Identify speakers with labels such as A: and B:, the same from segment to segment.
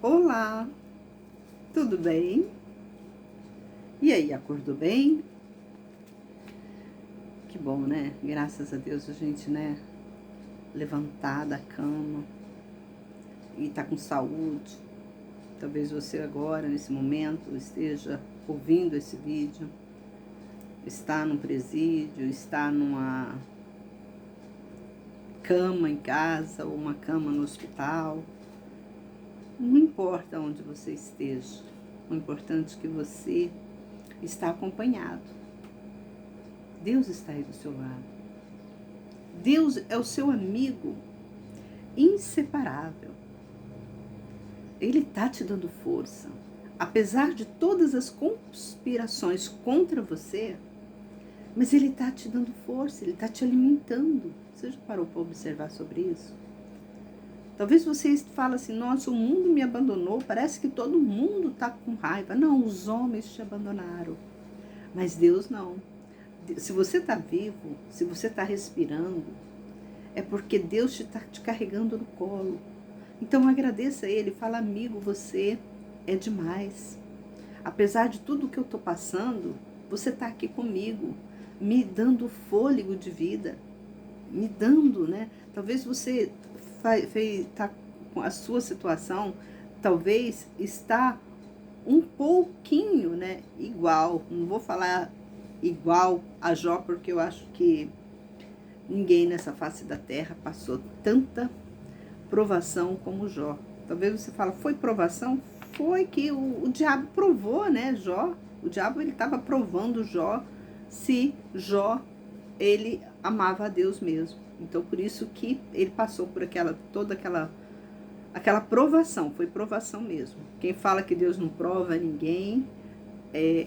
A: Olá, tudo bem? E aí, acordou bem? Que bom, né? Graças a Deus a gente, né, levantar da cama e tá com saúde. Talvez você agora, nesse momento, esteja ouvindo esse vídeo, está num presídio, está numa cama em casa ou uma cama no hospital. Não importa onde você esteja, o importante é que você está acompanhado. Deus está aí do seu lado. Deus é o seu amigo inseparável. Ele está te dando força. Apesar de todas as conspirações contra você, mas ele está te dando força, ele está te alimentando. Você já parou para observar sobre isso? Talvez você fale assim, nossa, o mundo me abandonou, parece que todo mundo está com raiva. Não, os homens te abandonaram, mas Deus não. Se você está vivo, se você está respirando, é porque Deus está te carregando no colo. Então agradeça a Ele, fala, amigo, você é demais. Apesar de tudo que eu estou passando, você está aqui comigo, me dando fôlego de vida, me dando, né? Talvez você está com a sua situação, talvez está um pouquinho, né, igual, não vou falar igual a Jó, porque eu acho que ninguém nessa face da terra passou tanta provação como Jó. Talvez você fale, foi provação? Foi que o diabo provou, né, Jó? O diabo, ele estava provando Jó, se Jó, ele amava a Deus mesmo. Então, por isso que ele passou por toda aquela provação, foi provação mesmo. Quem fala que Deus não prova ninguém,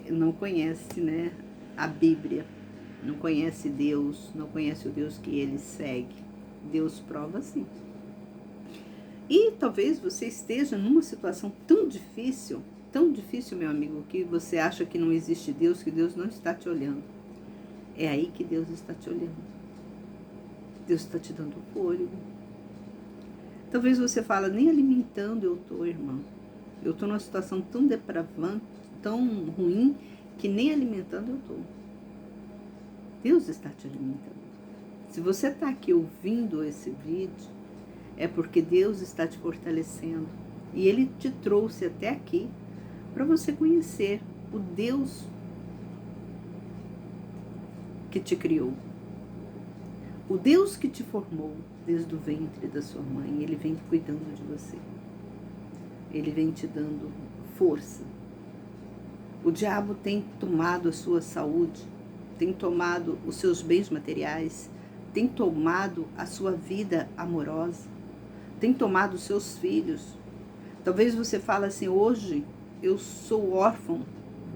A: não conhece, né, a Bíblia, não conhece Deus, não conhece o Deus que ele segue. Deus prova sim. E talvez você esteja numa situação tão difícil, meu amigo, que você acha que não existe Deus, que Deus não está te olhando. É aí que Deus está te olhando. Deus está te dando fôlego. Talvez você fale, nem alimentando eu estou, irmão. Eu estou numa situação tão depravante, tão ruim, que nem alimentando eu estou. Deus está te alimentando. Se você está aqui ouvindo esse vídeo, é porque Deus está te fortalecendo. E Ele te trouxe até aqui para você conhecer o Deus que te criou. O Deus que te formou desde o ventre da sua mãe. Ele vem cuidando de você. Ele vem te dando força. O diabo tem tomado a sua saúde, tem tomado os seus bens materiais, tem tomado a sua vida amorosa, tem tomado os seus filhos. Talvez você fale assim, hoje eu sou órfão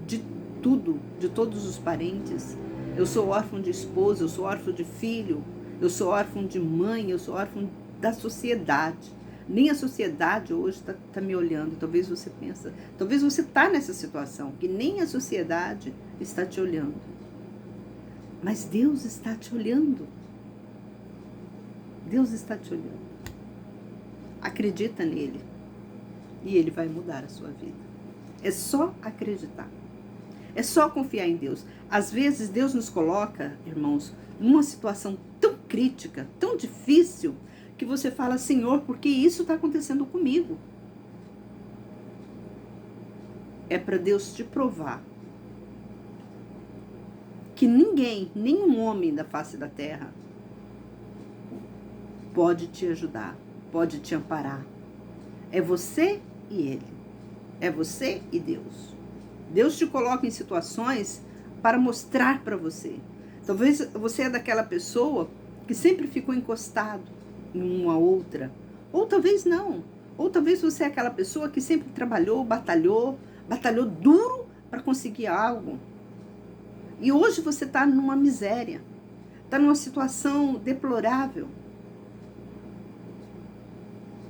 A: de tudo, de todos os parentes. Eu sou órfão de esposa, eu sou órfão de filho, eu sou órfão de mãe, eu sou órfão da sociedade. Nem a sociedade hoje está me olhando. Talvez você pensa, talvez você está nessa situação, que nem a sociedade está te olhando. Mas Deus está te olhando. Deus está te olhando. Acredita nele e ele vai mudar a sua vida. É só acreditar. É só confiar em Deus. Às vezes Deus nos coloca, irmãos, numa situação tão crítica, tão difícil, que você fala, Senhor, por que isso está acontecendo comigo? É para Deus te provar que ninguém, nenhum homem da face da terra pode te ajudar, pode te amparar. É você e Ele. É você e Deus. Deus te coloca em situações para mostrar para você. Talvez você é daquela pessoa que sempre ficou encostado em uma outra. Ou talvez não. Ou talvez você é aquela pessoa que sempre trabalhou, batalhou duro para conseguir algo. E hoje você está numa miséria. Está numa situação deplorável.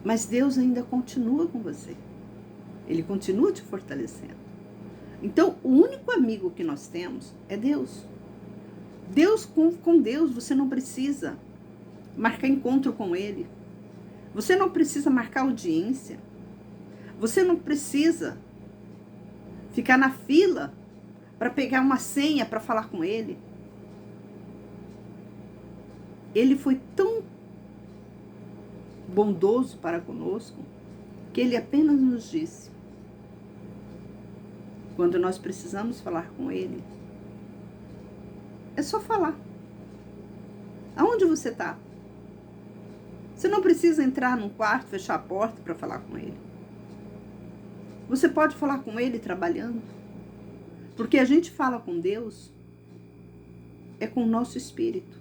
A: Mas Deus ainda continua com você. Ele continua te fortalecendo. Então, o único amigo que nós temos é Deus. Com Deus, você não precisa marcar encontro com Ele. Você não precisa marcar audiência. Você não precisa ficar na fila para pegar uma senha para falar com ele. Ele foi tão bondoso para conosco que ele apenas nos disse: quando nós precisamos falar com ele, é só falar. Aonde você está? Você não precisa entrar num quarto, fechar a porta para falar com ele. Você pode falar com ele trabalhando. Porque a gente fala com Deus é com o nosso espírito.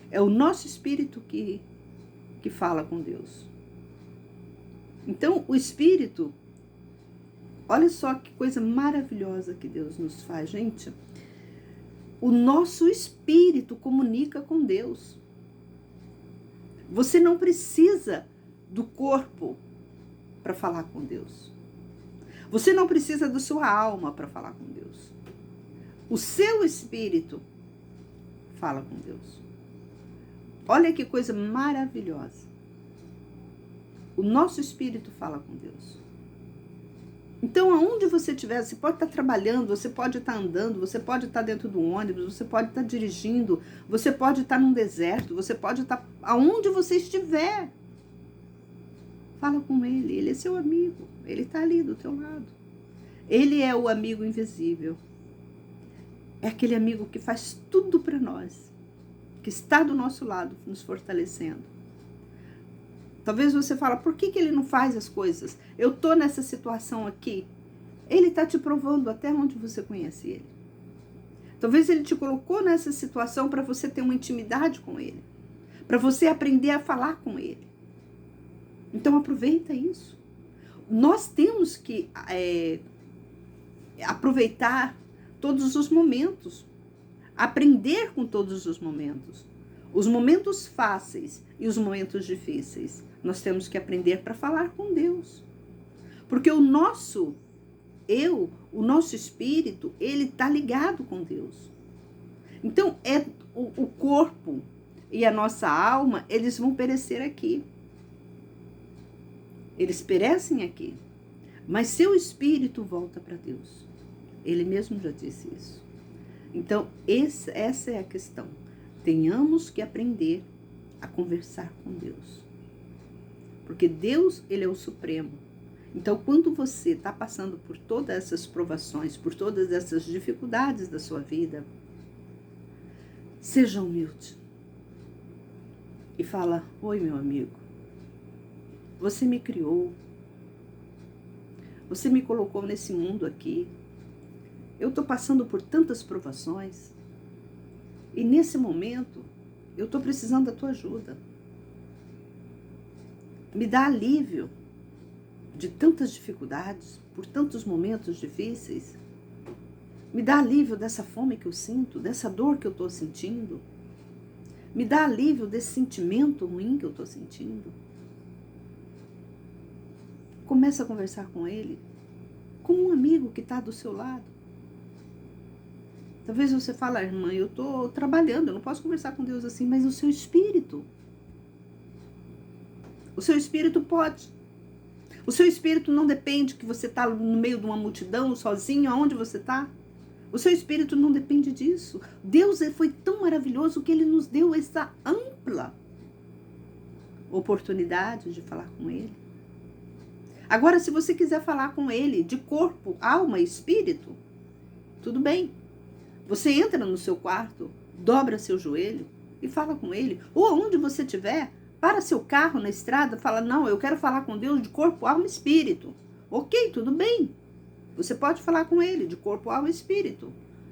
A: É o nosso espírito que fala com Deus. Então, o espírito, olha só que coisa maravilhosa que Deus nos faz, gente. O nosso espírito comunica com Deus. Você não precisa do corpo para falar com Deus. Você não precisa da sua alma para falar com Deus. O seu espírito fala com Deus. Olha que coisa maravilhosa. O nosso espírito fala com Deus. Então, aonde você estiver, você pode estar trabalhando, você pode estar andando, você pode estar dentro do ônibus, você pode estar dirigindo, você pode estar num deserto, você pode estar aonde você estiver. Fala com ele, ele é seu amigo, ele está ali do teu lado. Ele é o amigo invisível. É aquele amigo que faz tudo para nós, que está do nosso lado, nos fortalecendo. Talvez você fale, por que ele não faz as coisas? Eu estou nessa situação aqui. Ele está te provando até onde você conhece ele. Talvez ele te colocou nessa situação para você ter uma intimidade com ele, para você aprender a falar com ele. Então aproveita isso. Nós temos que aproveitar todos os momentos, aprender com todos os momentos fáceis e os momentos difíceis. Nós temos que aprender para falar com Deus, porque o nosso espírito, ele está ligado com Deus. Então o corpo e a nossa alma, eles vão perecer aqui. Eles perecem aqui, mas seu espírito volta para Deus. Ele mesmo já disse isso. Então, essa é a questão. Tenhamos que aprender a conversar com Deus. Porque Deus, ele é o Supremo. Então, quando você está passando por todas essas provações, por todas essas dificuldades da sua vida, seja humilde. E fala, oi meu amigo, você me criou, você me colocou nesse mundo aqui, eu estou passando por tantas provações, e nesse momento, eu estou precisando da tua ajuda. Me dá alívio de tantas dificuldades, por tantos momentos difíceis. Me dá alívio dessa fome que eu sinto, dessa dor que eu estou sentindo. Me dá alívio desse sentimento ruim que eu estou sentindo. Começa a conversar com ele, como um amigo que está do seu lado. Talvez você fale, irmã, eu estou trabalhando, eu não posso conversar com Deus assim, mas o seu espírito pode. O seu espírito não depende que você está no meio de uma multidão, sozinho, aonde você está. O seu espírito não depende disso. Deus foi tão maravilhoso que ele nos deu essa ampla oportunidade de falar com ele. Agora, se você quiser falar com ele de corpo, alma e espírito, tudo bem. Você entra no seu quarto, dobra seu joelho e fala com ele. Ou aonde você estiver, para seu carro na estrada, fala, não, eu quero falar com Deus de corpo, alma e espírito. Ok, tudo bem. Você pode falar com ele de corpo, alma e espírito.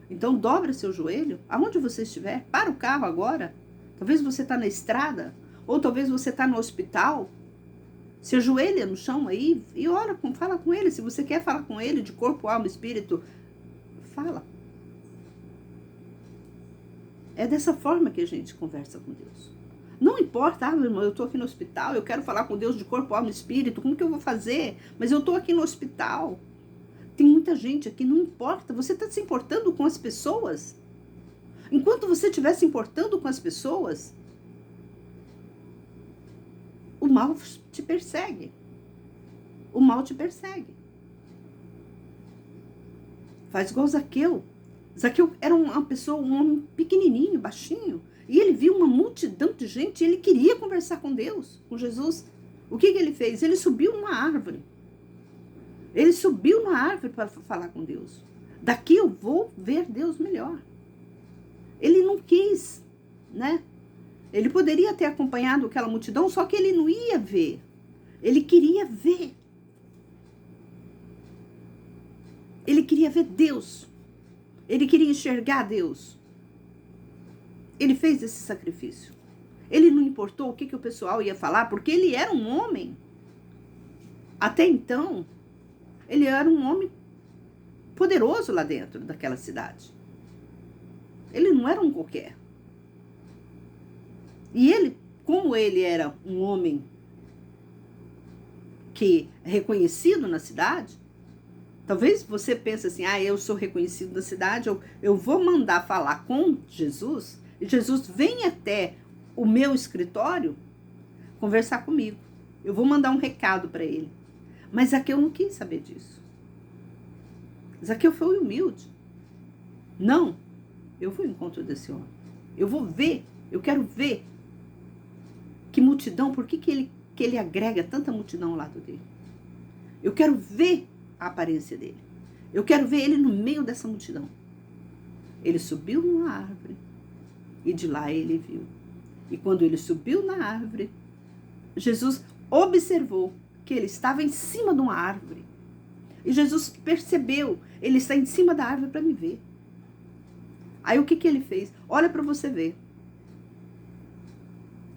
A: Então, dobra seu joelho, aonde você estiver, para o carro agora. Talvez você está na estrada, ou talvez você está no hospital. Se ajoelha no chão aí e ora, fala com ele. Se você quer falar com ele de corpo, alma e espírito, fala. É dessa forma que a gente conversa com Deus. Não importa, meu irmão, eu estou aqui no hospital, eu quero falar com Deus de corpo, alma e espírito, como que eu vou fazer? Mas eu estou aqui no hospital. Tem muita gente aqui, não importa. Você está se importando com as pessoas? Enquanto você estiver se importando com as pessoas, o mal te persegue. o mal te persegue. Faz igual Zaqueu. Zaqueu era uma pessoa, um homem pequenininho, baixinho, e ele viu uma multidão de gente e ele queria conversar com Deus, com Jesus. O que ele fez? Ele subiu numa árvore. Ele subiu numa árvore para falar com Deus. Daqui eu vou ver Deus melhor. Ele não quis, né? Ele poderia ter acompanhado aquela multidão, só que ele não ia ver. Ele queria ver. Ele queria ver Deus. Ele queria enxergar Deus. Ele fez esse sacrifício. Ele não importou o que o pessoal ia falar, porque ele era um homem. Até então, ele era um homem poderoso lá dentro daquela cidade. Ele não era um qualquer. E ele, como ele era um homem que é reconhecido na cidade, talvez você pense assim, eu sou reconhecido na cidade, eu vou mandar falar com Jesus, e Jesus vem até o meu escritório conversar comigo. Eu vou mandar um recado para ele. Mas Zaqueu não quis saber disso. Zaqueu foi humilde. Não, eu vou ao encontro desse homem. Eu vou ver, eu quero ver que multidão, por que ele agrega tanta multidão ao lado dele. Eu quero ver a aparência dele. Eu quero ver ele no meio dessa multidão. Ele subiu numa árvore e de lá ele viu. E quando ele subiu na árvore, Jesus observou que ele estava em cima de uma árvore. E Jesus percebeu, ele está em cima da árvore para me ver. Aí o que ele fez? Olha para você ver.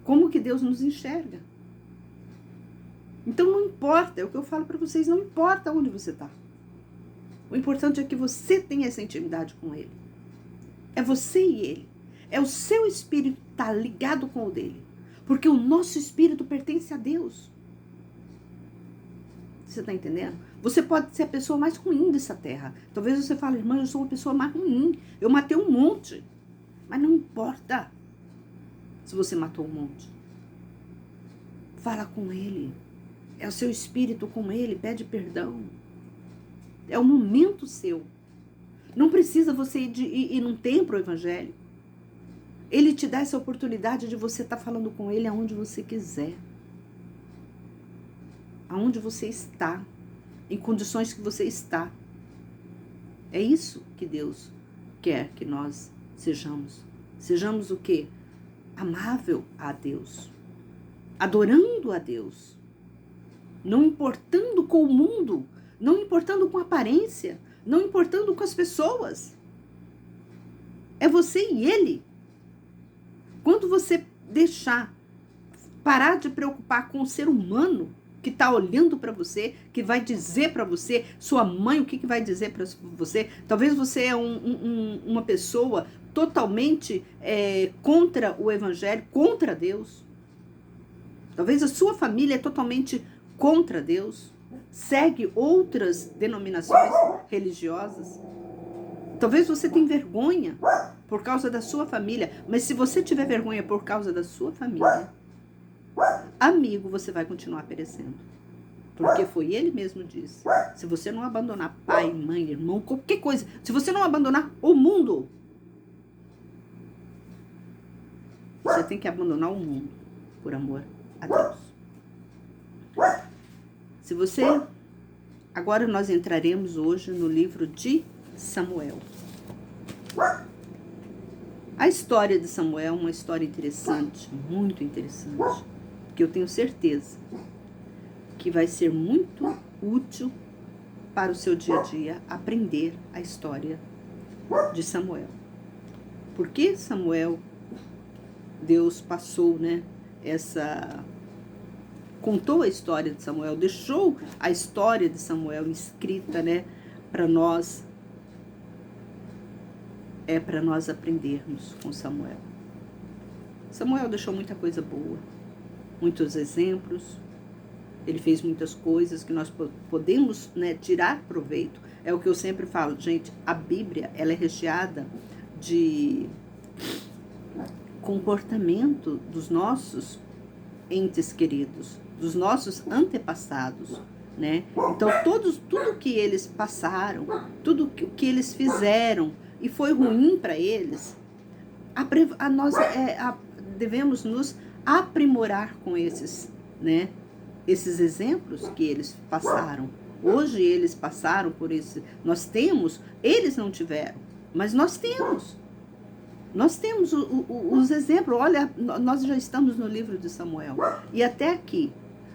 A: Como que Deus nos enxerga. Então não importa, é o que eu falo para vocês, não importa onde você está. O importante é que você tenha essa intimidade com Ele. É você e Ele. É o seu espírito que está ligado com o dele. Porque o nosso espírito pertence a Deus. Você está entendendo? Você pode ser a pessoa mais ruim dessa terra. Talvez você fale, irmã, eu sou uma pessoa mais ruim. Eu matei um monte. Mas não importa se você matou um monte. Fala com Ele. É o seu espírito com Ele. Pede perdão. É o momento seu. Não precisa você ir num templo evangélico. Ele te dá essa oportunidade de você estar falando com Ele aonde você quiser. Aonde você está. Em condições que você está. É isso que Deus quer que nós sejamos. Sejamos o quê? Amável a Deus. Adorando a Deus. Não importando com o mundo. Não importando com a aparência. Não importando com as pessoas. É você e Ele. Quando você parar de preocupar com o ser humano que está olhando para você, que vai dizer para você, sua mãe, o que vai dizer para você, talvez você é uma pessoa totalmente contra o evangelho, contra Deus. Talvez a sua família é totalmente contra Deus, segue outras denominações religiosas. Talvez você tenha vergonha por causa da sua família, mas se você tiver vergonha por causa da sua família, amigo, você vai continuar perecendo. Porque foi ele mesmo disse, se você não abandonar pai, mãe, irmão, qualquer coisa, se você não abandonar o mundo, você tem que abandonar o mundo por amor a Deus. Se você... Agora nós entraremos hoje no livro de Samuel. A história de Samuel é uma história interessante, muito interessante, que eu tenho certeza que vai ser muito útil para o seu dia a dia aprender a história de Samuel. Porque Samuel, Deus passou, contou a história de Samuel, deixou a história de Samuel escrita, para nós aprendermos com Samuel. Samuel deixou muita coisa boa, muitos exemplos, ele fez muitas coisas que nós podemos tirar proveito. É o que eu sempre falo, gente, a Bíblia, ela é recheada de comportamento dos nossos entes queridos, dos nossos antepassados, né? Então, tudo que eles passaram, tudo que eles fizeram e foi ruim para eles, nós devemos nos aprimorar com esses, né? Esses exemplos que eles passaram. Hoje eles passaram por esse. Nós temos, eles não tiveram, mas nós temos. Nós temos os exemplos. Olha, nós já estamos no livro de Samuel. E até aqui,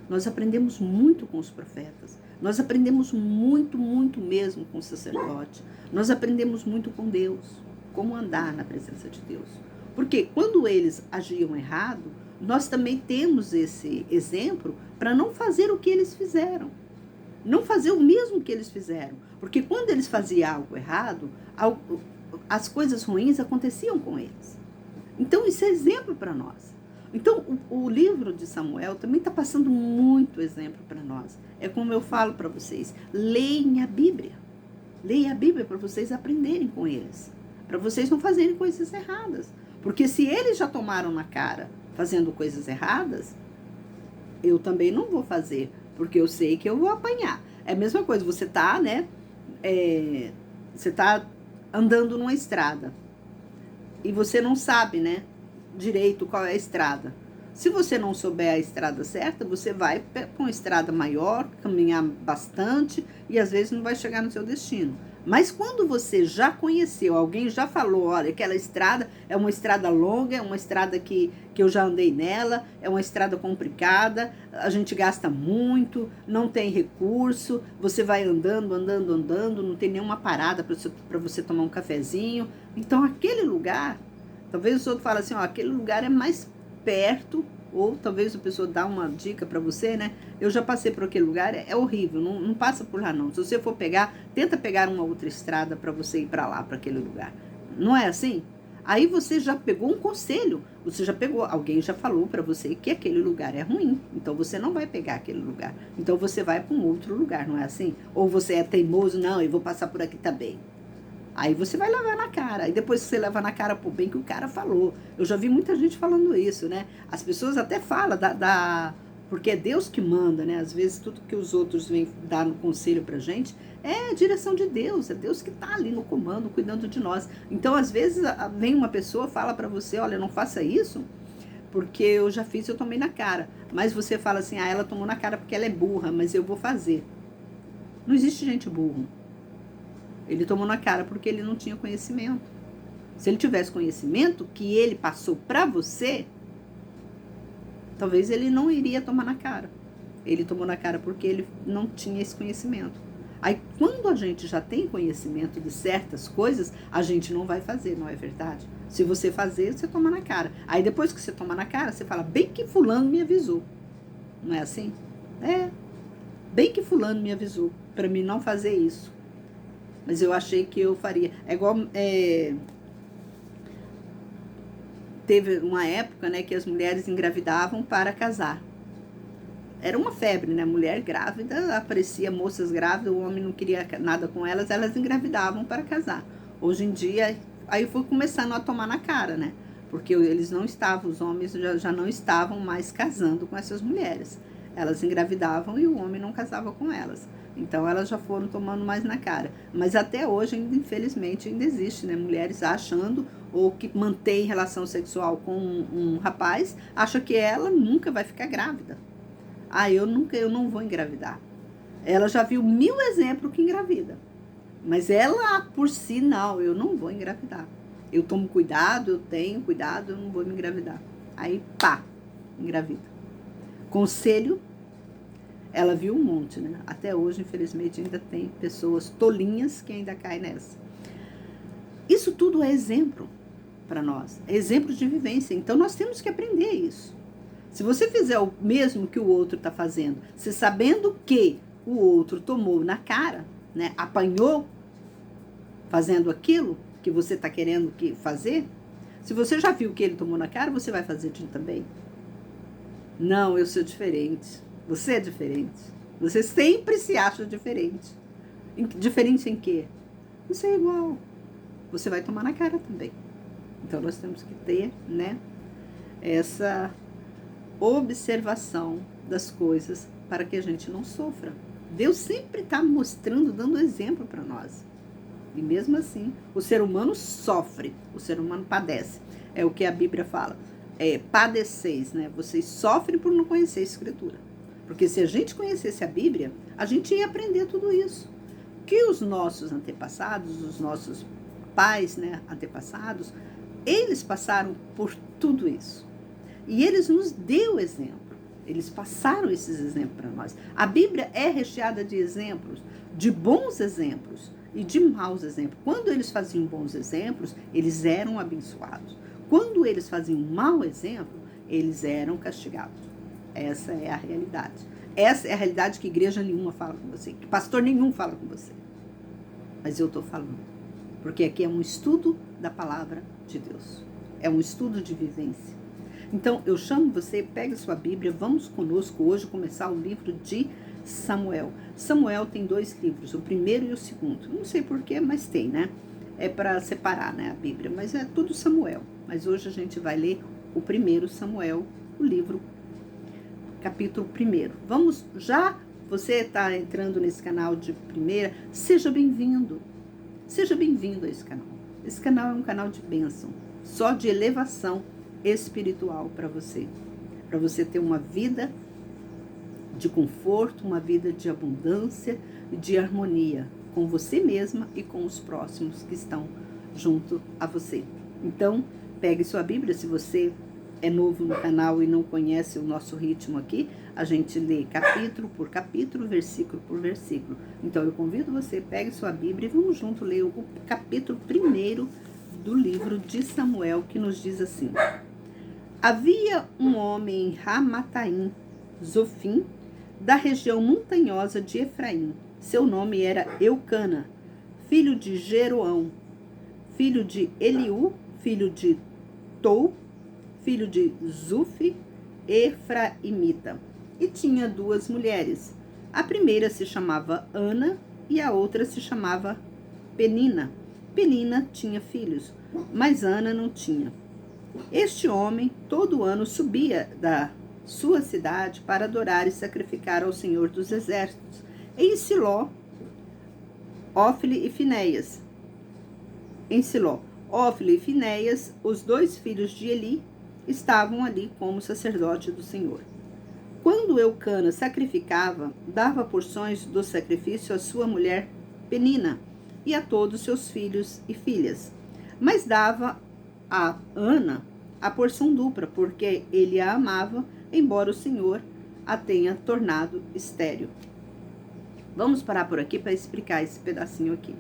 A: nós aprendemos muito com os profetas. Nós aprendemos muito, muito mesmo com o sacerdote. Nós aprendemos muito com Deus. Como andar na presença de Deus. Porque quando eles agiam errado, nós também temos esse exemplo para não fazer o que eles fizeram. Não fazer o mesmo que eles fizeram. Porque quando eles faziam algo errado, as coisas ruins aconteciam com eles. Então, isso é exemplo para nós. Então, o livro de Samuel também está passando muito exemplo para nós. É como eu falo para vocês, leiam a Bíblia. Leiam a Bíblia para vocês aprenderem com eles. Para vocês não fazerem coisas erradas. Porque se eles já tomaram na cara fazendo coisas erradas, eu também não vou fazer, porque eu sei que eu vou apanhar. É a mesma coisa, você tá, né? Você tá andando numa estrada e você não sabe, né, direito qual é a estrada. Se você não souber a estrada certa, você vai para uma estrada maior, caminhar bastante e às vezes não vai chegar no seu destino. Mas quando você já conheceu, alguém já falou, olha, aquela estrada é uma estrada longa, é uma estrada que eu já andei nela, é uma estrada complicada, a gente gasta muito, não tem recurso, você vai andando, não tem nenhuma parada para você tomar um cafezinho. Então, aquele lugar, talvez o outro fale assim, ó, aquele lugar é mais perto, ou talvez a pessoa dá uma dica para você, né? Eu já passei por aquele lugar, é horrível, não passa por lá não. Se você for pegar, tenta pegar uma outra estrada para você ir para lá, para aquele lugar. Não é assim? Aí você já pegou um conselho, você já pegou, alguém já falou para você que aquele lugar é ruim, então você não vai pegar aquele lugar. Então você vai para um outro lugar, não é assim? Ou você é teimoso, não, eu vou passar por aqui também. Aí você vai levar na cara. E depois que você leva na cara, por bem que o cara falou. Eu já vi muita gente falando isso, né? As pessoas até falam porque é Deus que manda, né? Às vezes tudo que os outros vêm dar no conselho pra gente é a direção de Deus. É Deus que tá ali no comando, cuidando de nós. Então, às vezes, vem uma pessoa, fala pra você, olha, não faça isso, porque eu já fiz, eu tomei na cara. Mas você fala assim, ah, ela tomou na cara porque ela é burra, mas eu vou fazer. Não existe gente burra. Ele tomou na cara porque ele não tinha conhecimento. Se ele tivesse conhecimento que ele passou para você, talvez ele não iria tomar na cara. Ele tomou na cara porque ele não tinha esse conhecimento. Aí, quando a gente já tem conhecimento de certas coisas, a gente não vai fazer, não é verdade? Se você fazer, você toma na cara. Aí, depois que você toma na cara, você fala, bem que fulano me avisou. Não é assim? É, bem que fulano me avisou para mim não fazer isso. Mas eu achei que eu faria. É igual... teve uma época, né, que as mulheres engravidavam para casar. Era uma febre, né? Mulher grávida, aparecia moças grávidas, o homem não queria nada com elas, elas engravidavam para casar. Hoje em dia, aí foi começando a tomar na cara, né? Porque eles não estavam, os homens já não estavam mais casando com essas mulheres. Elas engravidavam e o homem não casava com elas. Então, elas já foram tomando mais na cara. Mas até hoje, ainda, infelizmente, ainda existe, né? Mulheres achando, ou que mantém relação sexual com um rapaz, acha que ela nunca vai ficar grávida. Ah, eu não vou engravidar. Ela já viu 1000 exemplos que engravida. Mas ela, por si, não, eu não vou engravidar. Eu tomo cuidado, eu tenho cuidado, eu não vou me engravidar. Aí, pá, engravida. Conselho, ela viu um monte, né? Até hoje, infelizmente, ainda tem pessoas tolinhas que ainda caem nessa. Isso tudo é exemplo para nós. É exemplo de vivência. Então, nós temos que aprender isso. Se você fizer o mesmo que o outro está fazendo, se sabendo que o outro tomou na cara, né? Apanhou fazendo aquilo que você está querendo fazer, se você já viu que ele tomou na cara, você vai fazer também. Não, eu sou diferente. Você é diferente. Você sempre se acha diferente. Diferente em quê? Você é igual. Você vai tomar na cara também. Então, nós temos que ter, né, essa observação das coisas para que a gente não sofra, Deus sempre está mostrando, dando exemplo para nós. E mesmo assim, o ser humano sofre, o ser humano padece. É o que a Bíblia fala. Padeceis, né? Vocês sofrem por não conhecer a Escritura. Porque se a gente conhecesse a Bíblia, a gente ia aprender tudo isso. Que os nossos antepassados, os nossos pais, né, antepassados, eles passaram por tudo isso. E eles nos deu exemplo. Eles passaram esses exemplos para nós. A Bíblia é recheada de exemplos, de bons exemplos e de maus exemplos. Quando eles faziam bons exemplos, eles eram abençoados. Quando eles faziam um mau exemplo, eles eram castigados. Essa é a realidade. Essa é a realidade que igreja nenhuma fala com você, que pastor nenhum fala com você. Mas eu estou falando. Porque aqui é um estudo da palavra de Deus. É um estudo de vivência. Então, eu chamo você, pegue sua Bíblia, vamos conosco hoje começar o livro de Samuel. Samuel tem 2 livros, o primeiro e o segundo. Não sei porquê, mas tem, né? É para separar, né, a Bíblia, mas é tudo Samuel. Mas hoje a gente vai ler o primeiro Samuel, o livro, capítulo 1. Vamos já, você está entrando nesse canal de primeira, seja bem-vindo. Seja bem-vindo a esse canal. Esse canal é um canal de bênção, só de elevação espiritual para você ter uma vida de conforto, uma vida de abundância e de harmonia com você mesma e com os próximos que estão junto a você. Então, pegue sua Bíblia, se você é novo no canal e não conhece o nosso ritmo aqui, a gente lê capítulo por capítulo, versículo por versículo. Então, eu convido você, pegue sua Bíblia e vamos junto ler o capítulo 1 do livro de Samuel, que nos diz assim: Havia um homem em Ramataim, Zofim, da região montanhosa de Efraim. Seu nome era Eucana, filho de Jeroão, filho de Eliú, filho de Tou, filho de Zufi, Efraimita. E tinha 2 mulheres. A primeira se chamava Ana e a outra se chamava Penina. Penina tinha filhos, mas Ana não tinha. Este homem todo ano subia da sua cidade para adorar e sacrificar ao Senhor dos Exércitos, em Siló, Ófile e Finéias. Em Siló, Ófile e Finéias, os 2 filhos de Eli, estavam ali como sacerdote do Senhor. Quando Eucana sacrificava, dava porções do sacrifício à sua mulher Penina e a todos seus filhos e filhas, mas dava a Ana a porção dupla, porque ele a amava, embora o Senhor a tenha tornado estéril. Vamos parar por aqui para explicar esse pedacinho aqui.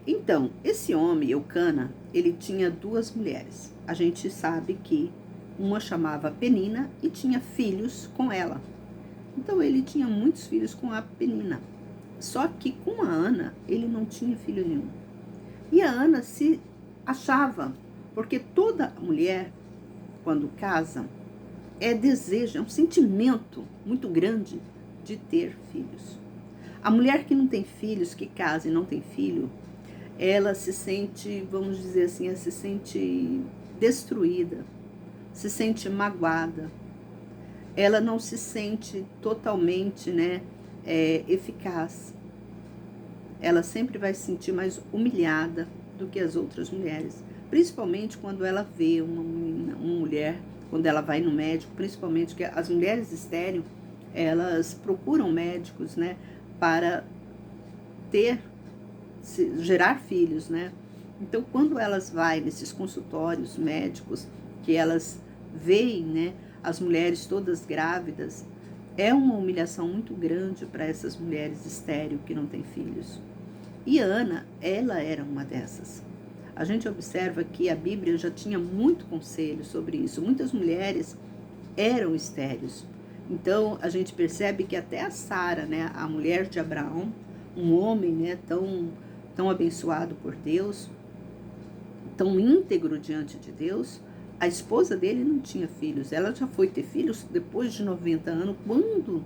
A: Então, esse homem, Eucana, ele tinha 2 mulheres. A gente sabe que uma chamava Penina e tinha filhos com ela. Então, ele tinha muitos filhos com a Penina. Só que com a Ana, ele não tinha filho nenhum. E a Ana se achava, porque toda mulher, quando casa, desejo, é um sentimento muito grande de ter filhos. A mulher que não tem filhos, que casa e não tem filho, ela se sente, vamos dizer assim, ela se sente destruída, se sente magoada. Ela não se sente totalmente, eficaz. Ela sempre vai se sentir mais humilhada do que as outras mulheres. Principalmente quando ela vê uma mulher, quando ela vai no médico, principalmente que as mulheres estéreis, elas procuram médicos, para gerar filhos, Então, quando elas vão nesses consultórios médicos, que elas veem, as mulheres todas grávidas, é uma humilhação muito grande para essas mulheres estéreis que não têm filhos. E Ana, ela era uma dessas. A gente observa que a Bíblia já tinha muito conselho sobre isso. Muitas mulheres eram estéreis. Então, a gente percebe que até a Sara, a mulher de Abraão, um homem, tão abençoado por Deus, tão íntegro diante de Deus, a esposa dele não tinha filhos. Ela já foi ter filhos depois de 90 anos, quando,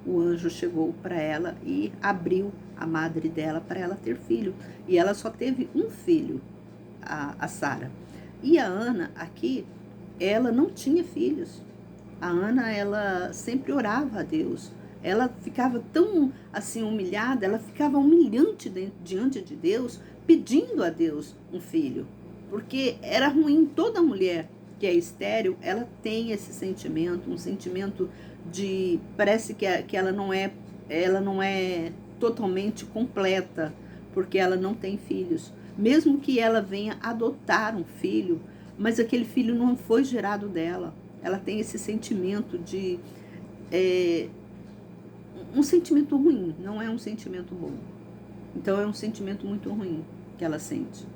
A: o anjo chegou para ela e abriu a madre dela para ela ter filho. E ela só teve um filho, a Sara. E a Ana, aqui, ela não tinha filhos. A Ana, ela sempre orava a Deus. ela ficava tão assim humilhada, ela ficava humilhante diante de Deus, pedindo a Deus um filho, porque era ruim. Toda mulher que é estéril, ela tem esse sentimento, um sentimento de, parece que ela não é totalmente completa, porque ela não tem filhos, mesmo que ela venha adotar um filho, mas aquele filho não foi gerado dela. Ela tem esse sentimento de um sentimento ruim, não é um sentimento bom. Então é um sentimento muito ruim que ela sente.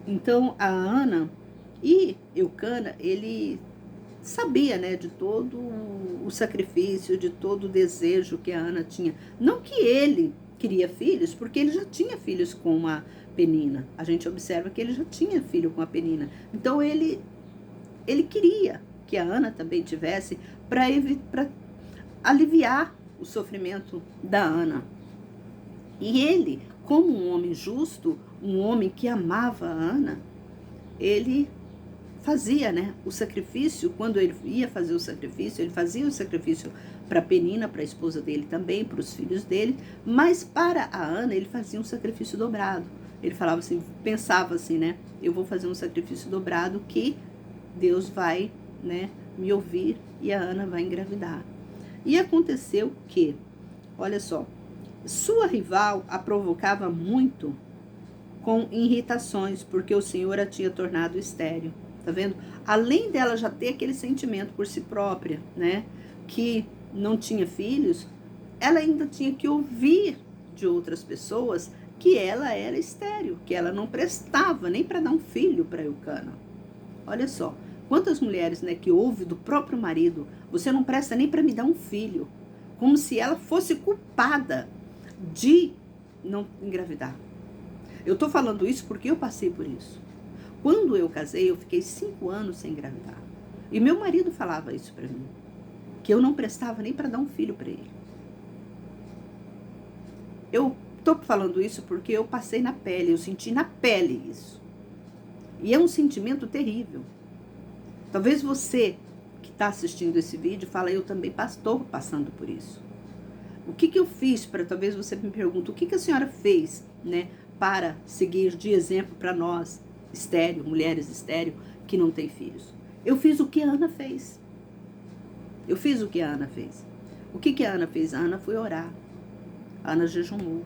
A: Então a Ana e Eucana, ele sabia, né, de todo o sacrifício, de todo o desejo que a Ana tinha. Não que ele queria filhos, porque ele já tinha filhos com a Penina. A gente observa que ele já tinha filho com a Penina. Então ele queria que a Ana também tivesse, para aliviar o sofrimento da Ana. E ele, como um homem justo, um homem que amava a Ana, ele fazia, né, o sacrifício. Quando ele ia fazer o sacrifício, ele fazia o sacrifício para Penina, para a esposa dele também, para os filhos dele, mas para a Ana ele fazia um sacrifício dobrado. Ele falava assim, pensava assim, né, eu vou fazer um sacrifício dobrado que Deus vai, né, me ouvir e a Ana vai engravidar. E aconteceu que, olha só, sua rival a provocava muito com irritações, porque o Senhor a tinha tornado estéril. Tá vendo? Além dela já ter aquele sentimento por si própria, né, que não tinha filhos, ela ainda tinha que ouvir de outras pessoas que ela era estéril, que ela não prestava nem para dar um filho para Eucana. Olha só, quantas mulheres, né, que ouvem do próprio marido, você não presta nem para me dar um filho, como se ela fosse culpada de não engravidar. Eu tô falando isso porque eu passei por isso. Quando eu casei, eu fiquei 5 anos sem engravidar. E meu marido falava isso para mim, que eu não prestava nem para dar um filho para ele. Eu tô falando isso porque eu passei na pele, eu senti na pele isso. E é um sentimento terrível. Talvez você que está assistindo esse vídeo fala, eu também estou passando por isso. O que eu fiz para, talvez você me pergunte, o que a senhora fez, né, para seguir de exemplo para nós, estéril, mulheres estéril, que não têm filhos? Eu fiz o que a Ana fez. Eu fiz o que a Ana fez. O que a Ana fez? A Ana foi orar. A Ana jejuou.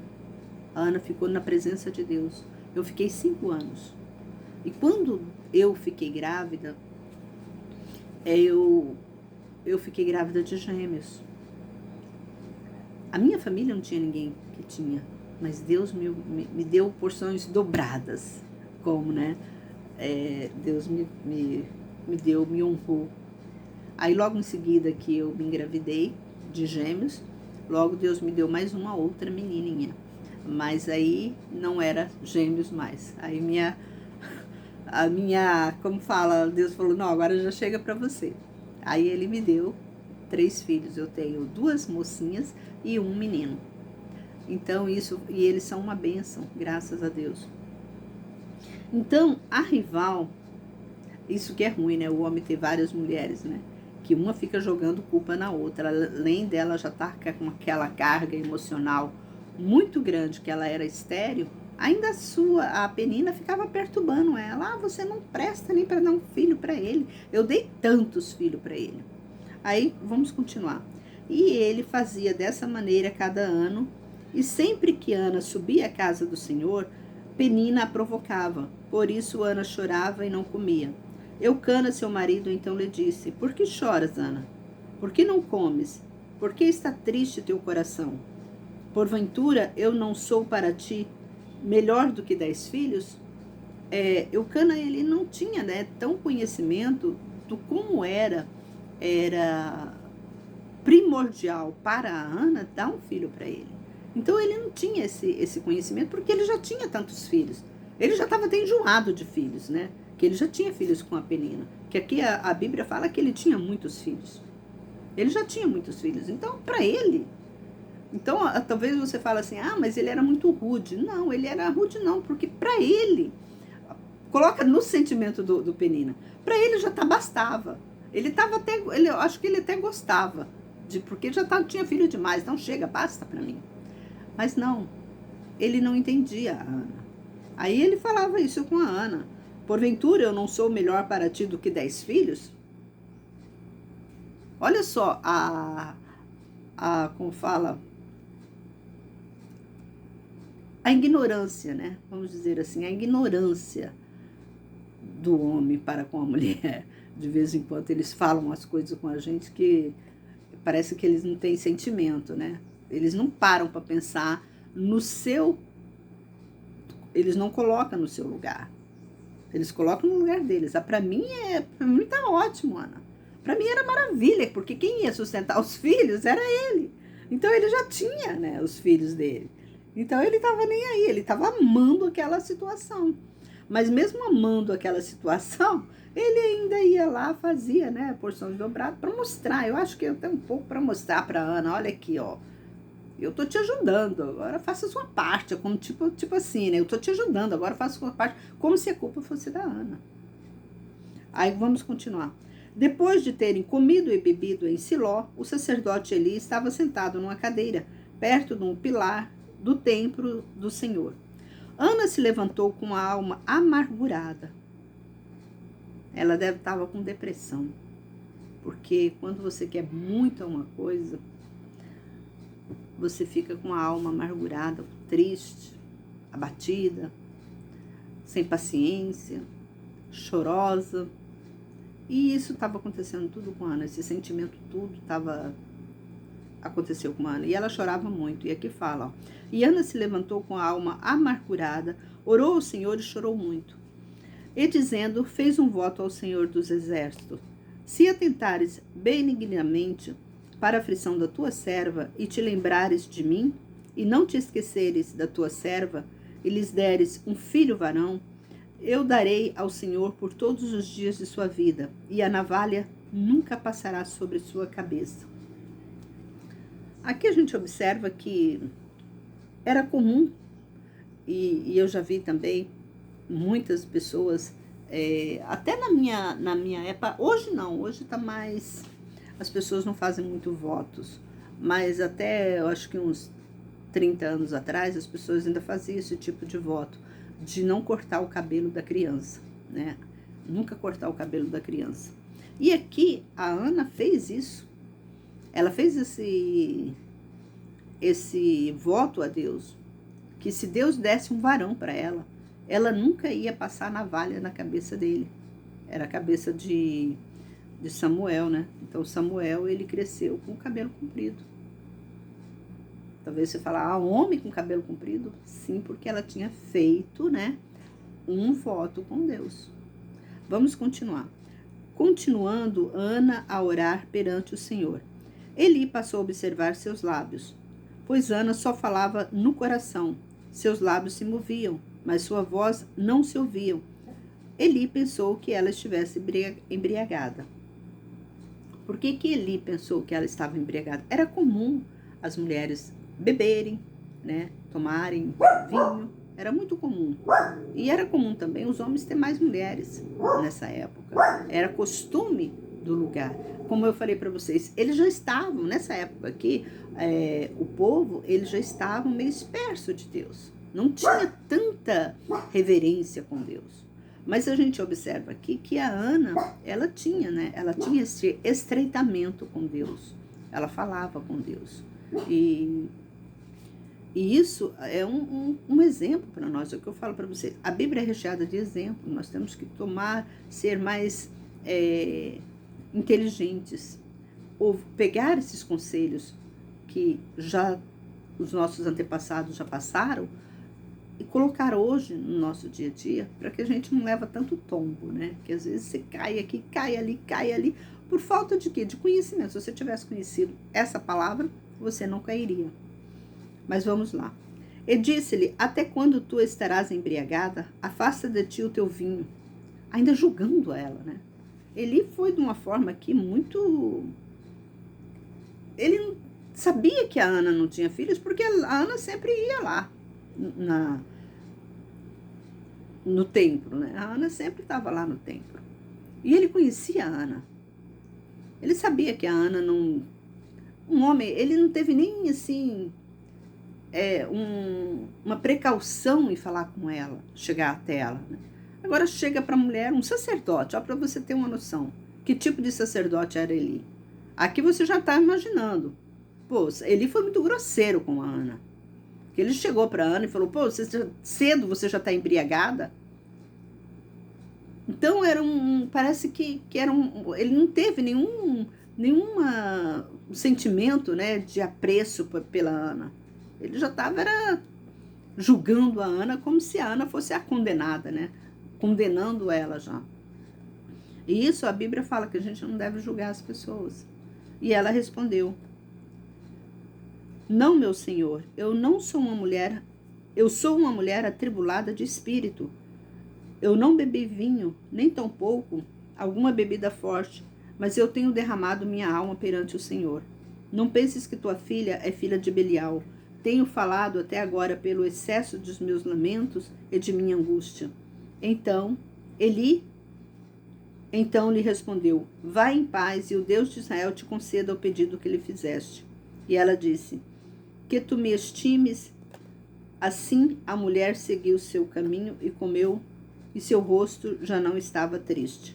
A: A Ana ficou na presença de Deus. Eu fiquei 5 anos. E quando eu fiquei grávida, eu fiquei grávida de gêmeos. A minha família não tinha ninguém que tinha, mas Deus me deu porções dobradas, como, né? Deus me deu, me honrou. Aí logo em seguida que eu me engravidei de gêmeos, logo Deus me deu mais uma outra menininha, mas aí não era gêmeos mais. Aí a minha, como fala, Deus falou, não, agora já chega para você. Aí ele me deu 3 filhos, eu tenho 2 mocinhas e 1 menino. Então isso, e eles são uma bênção, graças a Deus. Então a rival, isso que é ruim, né, o homem ter várias mulheres, né, que uma fica jogando culpa na outra, além dela já tá com aquela carga emocional muito grande, que ela era estéril, ainda a Penina ficava perturbando ela. Você não presta nem para dar um filho para ele. Eu dei tantos filhos para ele. Aí, vamos continuar. E ele fazia dessa maneira cada ano, e sempre que Ana subia à casa do Senhor, Penina a provocava. Por isso Ana chorava e não comia. Eucana, seu marido, então lhe disse, por que choras, Ana? Por que não comes? Por que está triste teu coração? Porventura eu não sou para ti melhor do que 10 filhos? Eucana, ele não tinha, né, tão conhecimento do como era primordial para a Ana dar um filho para ele. Então ele não tinha esse conhecimento, porque ele já tinha tantos filhos. Ele já estava até enjoado de filhos, né? Que ele já tinha filhos com a Penina. Que aqui a Bíblia fala que ele tinha muitos filhos. Ele já tinha muitos filhos. Então, para ele... Então, talvez você fale assim, mas ele era muito rude. Não, ele era rude não, porque para ele... Coloca no sentimento do Penina. Para ele já bastava. Ele estava até... eu acho que ele até gostava porque já tinha filho demais, então chega, basta para mim. Mas não, ele não entendia a Ana. Aí ele falava isso com a Ana. Porventura eu não sou melhor para ti do que 10 filhos? Olha só como fala, a ignorância, né? Vamos dizer assim, a ignorância do homem para com a mulher. De vez em quando eles falam as coisas com a gente que parece que eles não têm sentimento, né? Eles não param para pensar no seu... Eles não colocam no seu lugar. Eles colocam no lugar deles. Para mim tá ótimo, Ana. Para mim era maravilha, porque quem ia sustentar os filhos era ele. Então ele já tinha, né, os filhos dele. Então ele estava nem aí, ele estava amando aquela situação. Mas mesmo amando aquela situação, ele ainda ia lá, fazia, né, porções dobradas para mostrar. Eu acho que eu tenho um pouco para mostrar para Ana, olha aqui, ó. Eu tô te ajudando, agora faça a sua parte, como tipo assim, né? Eu tô te ajudando, agora faça a sua parte, como se a culpa fosse da Ana. Aí vamos continuar. Depois de terem comido e bebido em Siló, o sacerdote Eli estava sentado numa cadeira, perto de um pilar do templo do Senhor. Ana se levantou com a alma amargurada. Ela estava com depressão, porque quando você quer muito uma coisa, você fica com a alma amargurada, triste, abatida, sem paciência, chorosa. E isso estava acontecendo tudo com a Ana, esse sentimento tudo aconteceu com a Ana. E ela chorava muito. E aqui fala, ó, e Ana se levantou com a alma amargurada, orou ao Senhor e chorou muito. E dizendo, fez um voto ao Senhor dos Exércitos: se atentares benignamente para a aflição da tua serva, e te lembrares de mim, e não te esqueceres da tua serva, e lhes deres um filho varão, eu darei ao Senhor por todos os dias de sua vida, e a navalha nunca passará sobre sua cabeça. Aqui a gente observa que era comum, e eu já vi também muitas pessoas, até na minha época, hoje não, hoje está mais... As pessoas não fazem muito votos, mas até, eu acho que uns 30 anos atrás, as pessoas ainda faziam esse tipo de voto, de não cortar o cabelo da criança, né? Nunca cortar o cabelo da criança. E aqui, a Ana fez isso. Ela fez esse voto a Deus, que se Deus desse um varão para ela, ela nunca ia passar navalha na cabeça dele. Era a cabeça de Samuel, né? Então Samuel, ele cresceu com o cabelo comprido. Talvez você fale, homem com cabelo comprido? Sim, porque ela tinha feito, né, um voto com Deus. Vamos continuar. Continuando Ana a orar perante o Senhor, Eli passou a observar seus lábios, pois Ana só falava no coração. Seus lábios se moviam, mas sua voz não se ouvia. Eli pensou que ela estivesse embriagada. Por que Eli pensou que ela estava embriagada? Era comum as mulheres beberem, né, tomarem vinho, era muito comum. E era comum também os homens ter mais mulheres nessa época. Era costume do lugar. Como eu falei para vocês, eles já estavam, nessa época aqui, o povo, eles já estavam meio disperso de Deus. Não tinha tanta reverência com Deus. Mas a gente observa aqui que a Ana, ela tinha, né? Ela tinha esse estreitamento com Deus. Ela falava com Deus. E isso é um exemplo para nós. É o que eu falo para vocês. A Bíblia é recheada de exemplos. Nós temos que ser mais inteligentes. Ou pegar esses conselhos que já os nossos antepassados já passaram e colocar hoje no nosso dia a dia, para que a gente não leva tanto tombo, né? Que às vezes você cai aqui, cai ali, por falta de quê? De conhecimento. Se você tivesse conhecido essa palavra, você não cairia. Mas vamos lá. E disse-lhe, até quando tu estarás embriagada? Afasta de ti o teu vinho. Ainda julgando ela, né? Ele foi de uma forma aqui muito... Ele não sabia que a Ana não tinha filhos, porque a Ana sempre ia lá no templo, né? A Ana sempre estava lá no templo. E ele conhecia a Ana. Ele sabia que a Ana não... Um homem, ele não teve nem assim uma precaução em falar com ela, chegar até ela. Né? Agora chega para a mulher um sacerdote, ó, para você ter uma noção. Que tipo de sacerdote era Eli? Aqui você já está imaginando. Pô, Eli foi muito grosseiro com a Ana. Porque ele chegou para Ana e falou, pô, cedo você já está embriagada? Então parece que era ele não teve nenhum sentimento, né, de apreço pela Ana. Ele já estava julgando a Ana como se a Ana fosse a condenada, né? Condenando ela já. E isso a Bíblia fala que a gente não deve julgar as pessoas. E ela respondeu: não, meu senhor, eu sou uma mulher atribulada de espírito. Eu não bebi vinho, nem tampouco alguma bebida forte, mas eu tenho derramado minha alma perante o Senhor. Não penses que tua filha é filha de Belial. Tenho falado até agora pelo excesso dos meus lamentos e de minha angústia. Então lhe respondeu: vai em paz, e o Deus de Israel te conceda o pedido que lhe fizeste. E ela disse: que tu me estimes. Assim a mulher seguiu seu caminho e comeu, e seu rosto já não estava triste.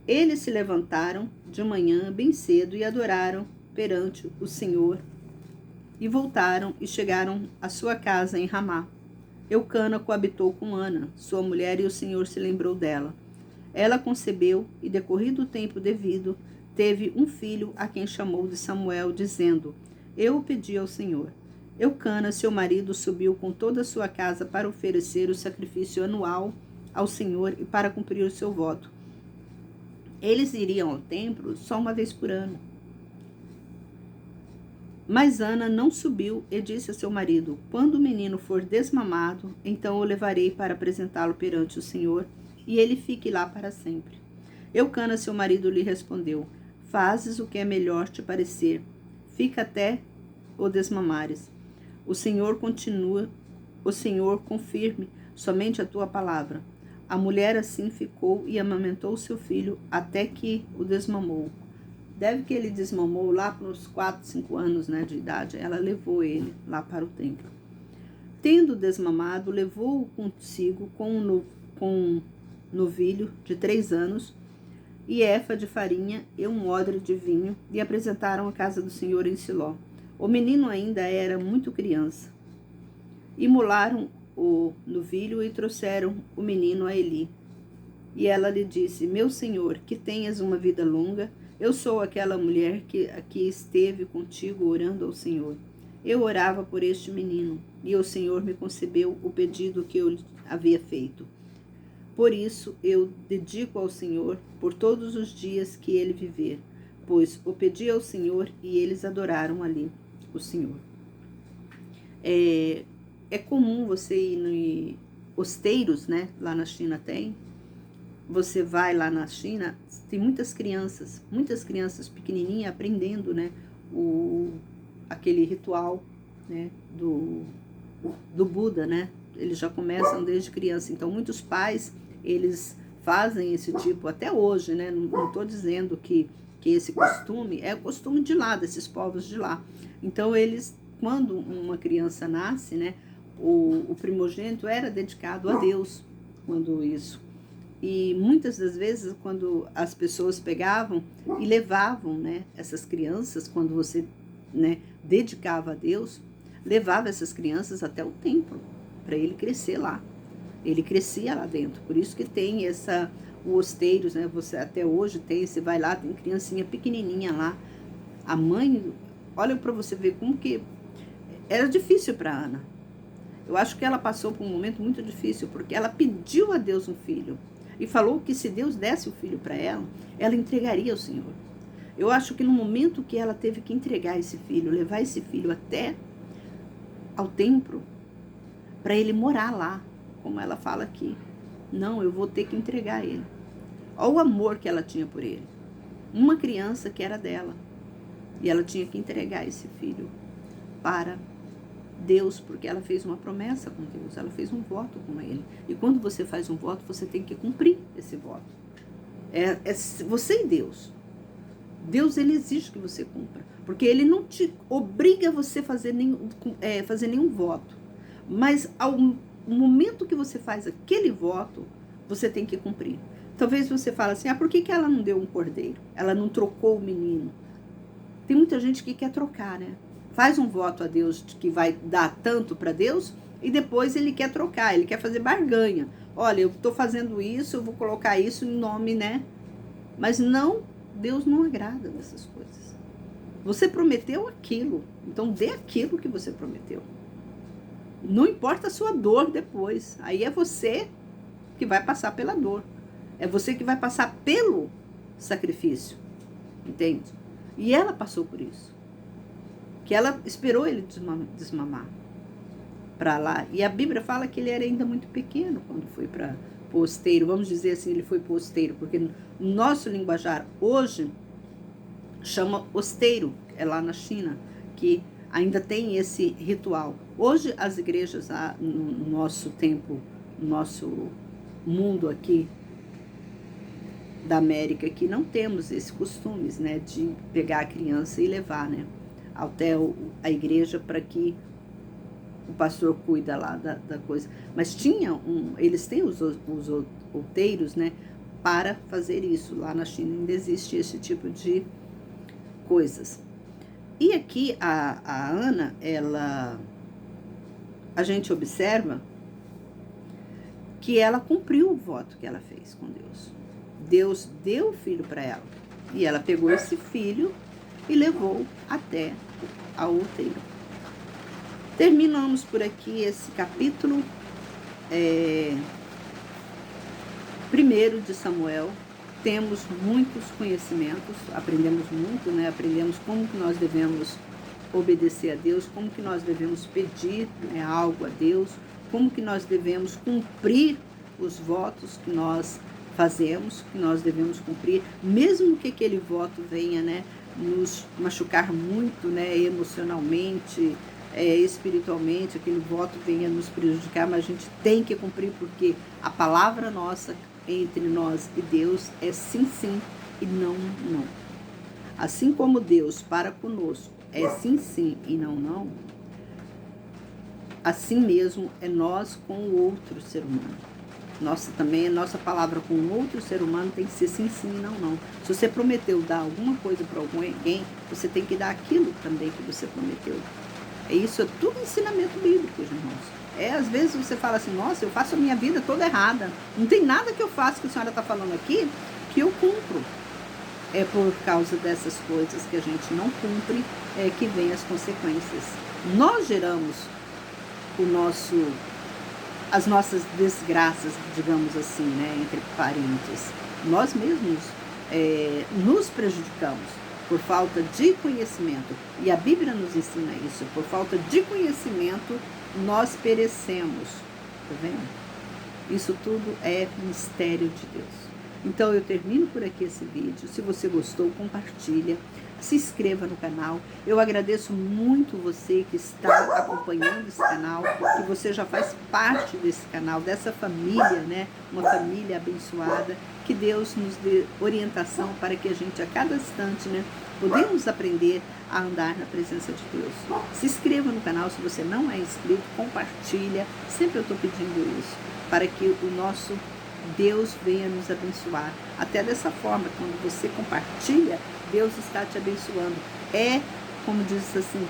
A: Eles se levantaram de manhã bem cedo e adoraram perante o Senhor, e voltaram e chegaram à sua casa em Ramá. Eucana coabitou com Ana, sua mulher, e o Senhor se lembrou dela. Ela concebeu e, decorrido o tempo devido, teve um filho a quem chamou de Samuel, dizendo: eu o pedi ao Senhor. Eucana, seu marido, subiu com toda a sua casa para oferecer o sacrifício anual ao Senhor e para cumprir o seu voto. Eles iriam ao templo só uma vez por ano. Mas Ana não subiu e disse a seu marido: quando o menino for desmamado, então o levarei para apresentá-lo perante o Senhor, e ele fique lá para sempre. Eucana, seu marido, lhe respondeu: fazes o que é melhor te parecer. Fica até o desmamares. O Senhor confirme somente a tua palavra. A mulher assim ficou e amamentou seu filho até que o desmamou. Deve que ele desmamou lá para os 4, 5 anos, né, de idade. Ela levou ele lá para o templo. Tendo desmamado, levou-o consigo com um novilho de 3 anos e efa de farinha e um odre de vinho, e apresentaram a casa do Senhor em Siló. O menino ainda era muito criança. Imolaram o novilho e trouxeram o menino a Eli. E ela lhe disse: meu senhor, que tenhas uma vida longa. Eu sou aquela mulher que aqui esteve contigo orando ao Senhor. Eu orava por este menino, e o Senhor me concebeu o pedido que eu lhe havia feito. Por isso eu dedico ao Senhor por todos os dias que ele viver, pois o pedi ao Senhor e eles adoraram ali o Senhor. É comum você ir em osteiros, né? Lá na China tem. Você vai lá na China, tem muitas crianças pequenininhas aprendendo, né? Aquele ritual, né? Do Buda, né? Eles já começam desde criança. Então, muitos pais, eles fazem esse tipo, até hoje, né? Não estou dizendo que esse costume é o costume de lá, desses povos de lá. Então, eles, quando uma criança nasce, né? O primogênito era dedicado a Deus, quando isso. E muitas das vezes, quando as pessoas pegavam e levavam, né? Essas crianças, quando você, né? Dedicava a Deus, levava essas crianças até o templo, para ele crescer lá. Ele crescia lá dentro. Por isso que tem o osteiros, né? Você até hoje tem, você vai lá, tem criancinha pequenininha lá. A mãe, olha para você ver como que era difícil para Ana. Eu acho que ela passou por um momento muito difícil, porque ela pediu a Deus um filho e falou que se Deus desse o filho para ela entregaria ao Senhor. Eu acho que no momento que ela teve que entregar esse filho, levar esse filho até ao templo, para ele morar lá, como ela fala aqui. Não, eu vou ter que entregar ele. Olha o amor que ela tinha por ele. Uma criança que era dela. E ela tinha que entregar esse filho para Deus, porque ela fez uma promessa com Deus. Ela fez um voto com ele. E quando você faz um voto, você tem que cumprir esse voto. É você e Deus. Deus, ele exige que você cumpra, porque ele não te obriga a você fazer nenhum voto, mas ao momento que você faz aquele voto, você tem que cumprir. Talvez você fale assim, por que ela não deu um cordeiro? Ela não trocou o menino? Tem muita gente que quer trocar, né? Faz um voto a Deus que vai dar tanto para Deus e depois ele quer trocar, ele quer fazer barganha. Olha, eu estou fazendo isso, eu vou colocar isso em nome, né? Mas não, Deus não agrada dessas coisas. Você prometeu aquilo, então dê aquilo que você prometeu. Não importa a sua dor depois, aí é você que vai passar pela dor. É você que vai passar pelo sacrifício, entende? E ela passou por isso. Que ela esperou ele desmamar para lá. E a Bíblia fala que ele era ainda muito pequeno quando foi para posteiro. Vamos dizer assim, ele foi posteiro, porque no nosso linguajar hoje chama osteiro, é lá na China, que ainda tem esse ritual. Hoje as igrejas, no nosso tempo, no nosso mundo aqui da América, que não temos esses costumes, né, de pegar a criança e levar, né, até a igreja para que o pastor cuida lá da coisa. Mas eles têm os outeiros, né, para fazer isso. Lá na China ainda existe esse tipo de coisas. E aqui a Ana, a gente observa que ela cumpriu o voto que ela fez com Deus. Deus deu o filho para ela. E ela pegou esse filho e levou até ao outeiro. Terminamos por aqui esse capítulo 1 de Samuel. Temos muitos conhecimentos, aprendemos muito, né? Aprendemos como que nós devemos obedecer a Deus, como que nós devemos pedir, né, algo a Deus, como que nós devemos cumprir os votos que nós fazemos, que nós devemos cumprir, mesmo que aquele voto venha, né, nos machucar muito, né, emocionalmente, espiritualmente, aquele voto venha nos prejudicar, mas a gente tem que cumprir, porque a palavra nossa entre nós e Deus é sim, sim e não, não. Assim como Deus para conosco é sim, sim e não, não, assim mesmo é nós com o outro ser humano. Nossa palavra com o outro ser humano tem que ser sim, sim e não, não. Se você prometeu dar alguma coisa para alguém, você tem que dar aquilo também que você prometeu. Isso é tudo ensinamento bíblico, irmãos. Às vezes você fala assim, nossa, eu faço a minha vida toda errada. Não tem nada que eu faço que a senhora está falando aqui que eu cumpro. É por causa dessas coisas que a gente não cumpre que vem as consequências. Nós geramos as nossas desgraças, digamos assim, né, entre parênteses. Nós mesmos nos prejudicamos por falta de conhecimento. E a Bíblia nos ensina isso. Por falta de conhecimento, nós perecemos. Tá vendo? Isso tudo é mistério de Deus. Então eu termino por aqui esse vídeo. Se você gostou, compartilha. Se inscreva no canal. Eu agradeço muito você que está acompanhando esse canal, que você já faz parte desse canal, dessa família, né? Uma família abençoada. Que Deus nos dê orientação para que a gente, a cada instante, né, podemos aprender a andar na presença de Deus. Se inscreva no canal se você não é inscrito, compartilha. Sempre eu estou pedindo isso, para que o nosso Deus venha nos abençoar. Até dessa forma, quando você compartilha, Deus está te abençoando. Como diz assim,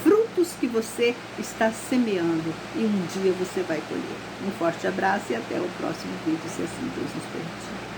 A: frutos que você está semeando e um dia você vai colher. Um forte abraço e até o próximo vídeo, se assim Deus nos permitir.